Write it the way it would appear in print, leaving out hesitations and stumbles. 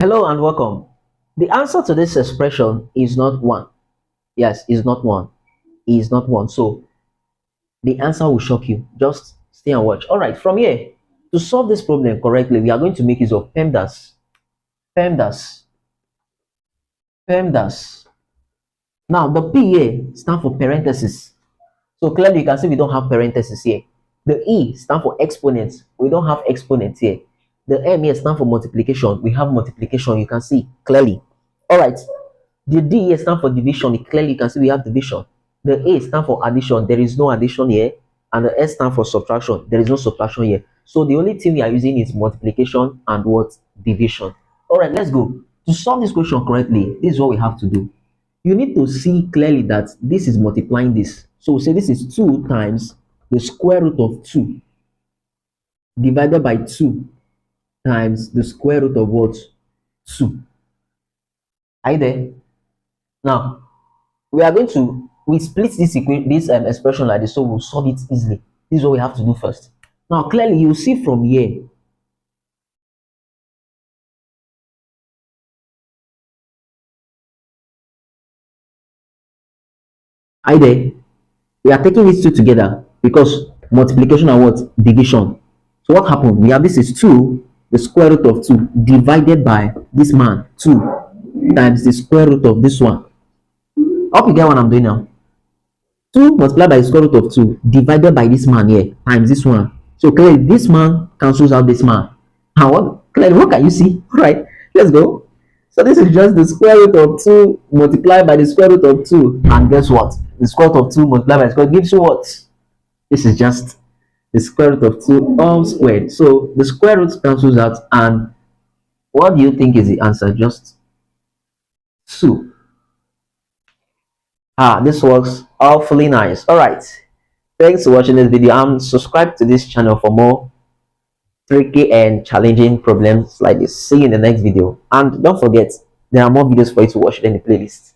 Hello and welcome. The answer to this expression is not one. Yes, is not one. Is not one. So the answer will shock you. Just stay and watch. All right, from here, to solve this problem correctly, we are going to make use of PEMDAS. PEMDAS. PEMDAS. Now, the P here stands for parenthesis. So clearly, you can see we don't have parenthesis here. The E stands for exponents. We don't have exponents here. The M here stands for multiplication. We have multiplication. You can see clearly. All right. The D here stands for division. Clearly, you can see we have division. The A stands for addition. There is no addition here. And the S stands for subtraction. There is no subtraction here. So the only thing we are using is multiplication and what? Division. All right, let's go. To solve this question correctly, this is what we have to do. You need to see clearly that this is multiplying this. So we say this is 2 times the square root of 2 divided by 2 times the square root of what? 2. Are you there? Now, we are going to split this expression like this, so we'll solve it easily. This is what we have to do first. Now, clearly, you see from here. Are you there? We are taking these two together because multiplication and what? Division. So what happened? We have this is 2, the square root of 2 divided by this man 2 times the square root of this one. I hope you get what I'm doing now. 2 multiplied by the square root of 2 divided by this man here times this one. So clearly this man cancels out this man. And what can you see? All right, let's go. So this is just the square root of 2 multiplied by the square root of 2. And guess what? The square root of 2 multiplied by the square root gives you what? This is just the square root of 2 all squared. So the square root cancels out. And what do you think is the answer? Just 2. This works awfully nice. All right, thanks for watching this video, and subscribe to this channel for more tricky and challenging problems like this. See you in the next video, and don't forget there are more videos for you to watch in the playlist.